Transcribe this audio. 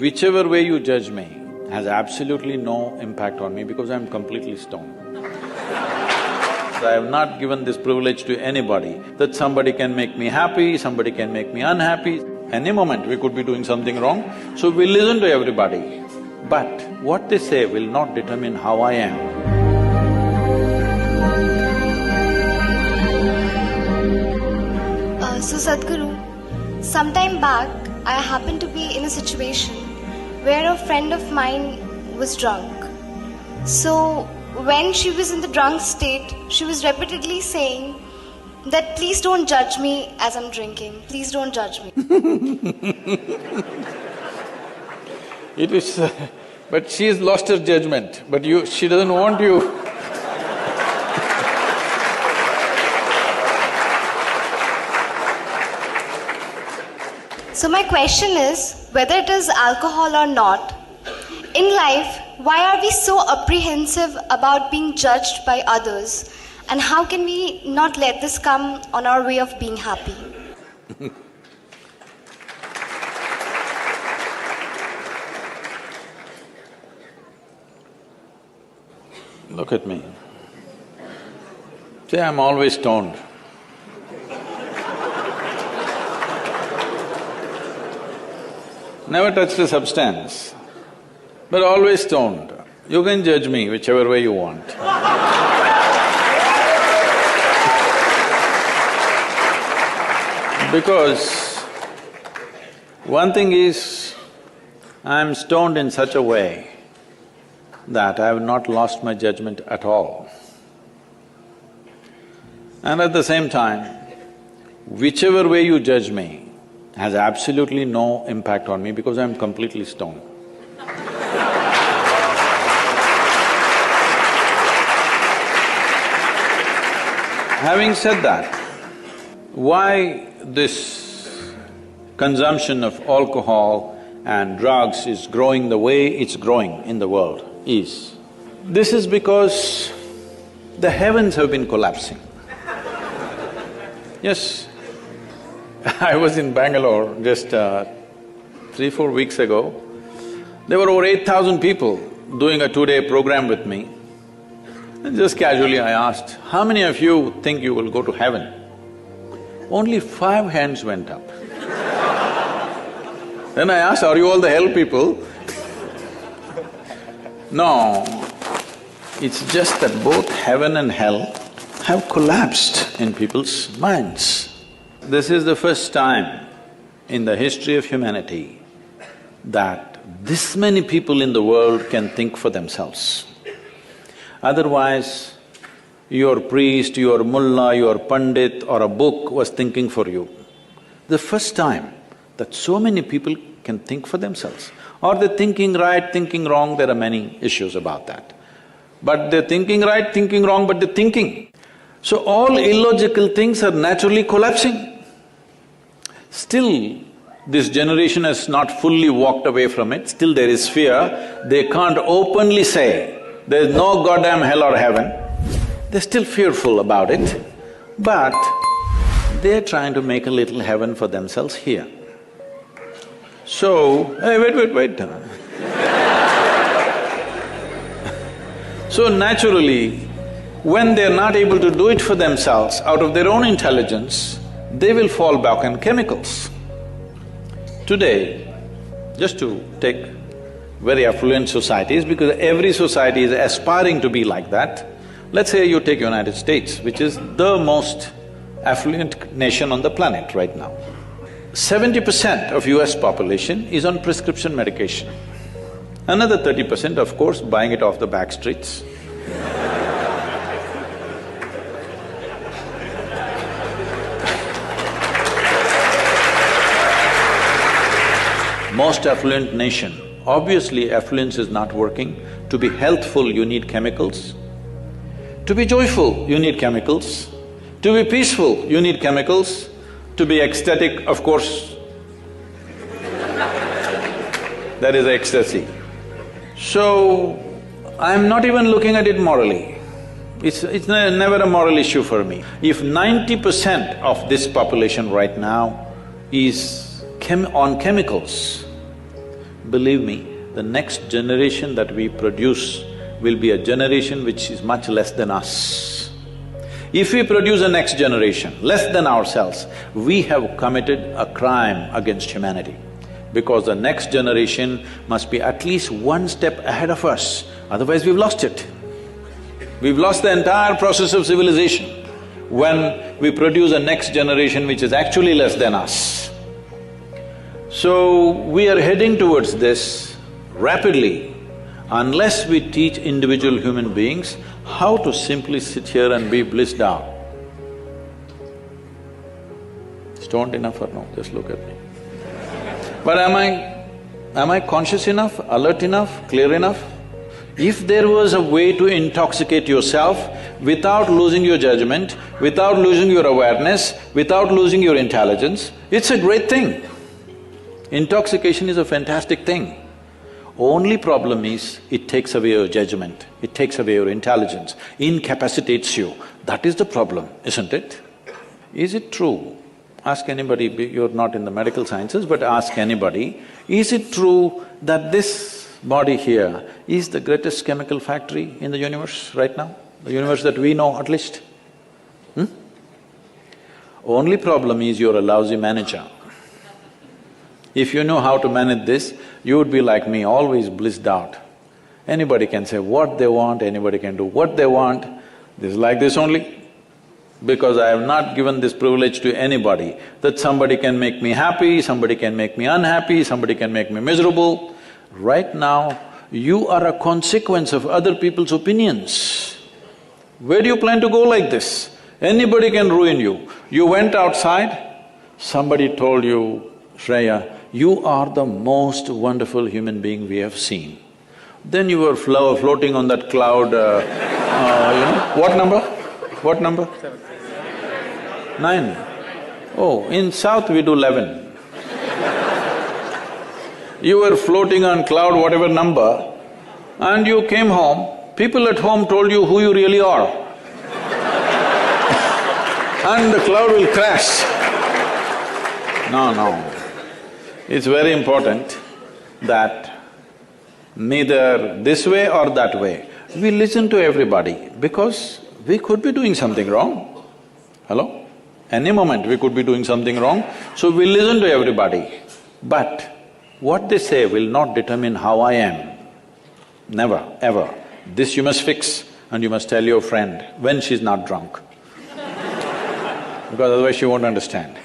whichever way you judge me has absolutely no impact on me because I'm completely stoned. So I have not given this privilege to anybody that somebody can make me happy, somebody can make me unhappy. Any moment we could be doing something wrong, so we listen to everybody. But what they say will not determine how I am. So Sadhguru, sometime back I happened to be in a situation where a friend of mine was drunk. So when she was in the drunk state, she was repeatedly saying that please don't judge me as I'm drinking, please don't judge me. It is… but she has lost her judgment, but she doesn't want you. So my question is, whether it is alcohol or not, in life, why are we so apprehensive about being judged by others? And how can we not let this come on our way of being happy? Look at me. See, I'm always stoned. Never touched a substance, but always stoned. You can judge me whichever way you want. Because one thing is, I'm stoned in such a way that I have not lost my judgment at all. And at the same time, whichever way you judge me has absolutely no impact on me because I'm completely stoned. Having said that, why this consumption of alcohol and drugs is growing the way it's growing in the world is, this is because the heavens have been collapsing. Yes, I was in Bangalore just 3-4 weeks ago. There were over 8,000 people doing a 2-day program with me. And just casually I asked, how many of you think you will go to heaven? Only 5 hands went up. Then I asked, are you all the hell people? No, it's just that both heaven and hell have collapsed in people's minds. This is the first time in the history of humanity that this many people in the world can think for themselves. Otherwise, your priest, your mullah, your pandit or a book was thinking for you. The first time that so many people can think for themselves. Are they thinking right, thinking wrong? There are many issues about that. But they're thinking right, thinking wrong, but they're thinking. So all illogical things are naturally collapsing. Still, this generation has not fully walked away from it, still there is fear. They can't openly say, there's no goddamn hell or heaven. They're still fearful about it, but they're trying to make a little heaven for themselves here. So, hey, wait. So naturally, when they're not able to do it for themselves out of their own intelligence, they will fall back on chemicals. Today, just to take very affluent societies, because every society is aspiring to be like that, let's say you take United States, which is the most affluent nation on the planet right now. 70% of US population is on prescription medication. Another 30%, of course, buying it off the back streets. Most affluent nation, obviously affluence is not working. To be healthful, you need chemicals. To be joyful, you need chemicals. To be peaceful, you need chemicals. To be ecstatic, of course, that is ecstasy. So, I'm not even looking at it morally. It's never a moral issue for me. If 90% of this population right now is on chemicals, believe me, the next generation that we produce will be a generation which is much less than us. If we produce a next generation less than ourselves, we have committed a crime against humanity, because the next generation must be at least one step ahead of us, otherwise we've lost it. We've lost the entire process of civilization when we produce a next generation which is actually less than us. So, we are heading towards this rapidly. Unless we teach individual human beings how to simply sit here and be blissed out. Stoned enough or no? Just look at me. But am I conscious enough, alert enough, clear enough? If there was a way to intoxicate yourself without losing your judgment, without losing your awareness, without losing your intelligence, it's a great thing. Intoxication is a fantastic thing. Only problem is, it takes away your judgment, it takes away your intelligence, incapacitates you. That is the problem, isn't it? Is it true? Ask anybody, you're not in the medical sciences, but ask anybody, is it true that this body here is the greatest chemical factory in the universe right now? The universe that we know at least? Only problem is you're a lousy manager. If you know how to manage this, you would be like me, always blissed out. Anybody can say what they want, anybody can do what they want. This is like this only. Because I have not given this privilege to anybody, that somebody can make me happy, somebody can make me unhappy, somebody can make me miserable. Right now, you are a consequence of other people's opinions. Where do you plan to go like this? Anybody can ruin you. You went outside, somebody told you, Shreya, you are the most wonderful human being we have seen. Then you were floating on that cloud, what number? What number? 9. Oh, in South we do 11. You were floating on cloud whatever number, and you came home, people at home told you who you really are. And the cloud will crash. No. It's very important that neither this way or that way, we listen to everybody because we could be doing something wrong. Hello? Any moment we could be doing something wrong, so we listen to everybody. But what they say will not determine how I am. Never, ever. This you must fix and you must tell your friend when she's not drunk. Because otherwise she won't understand.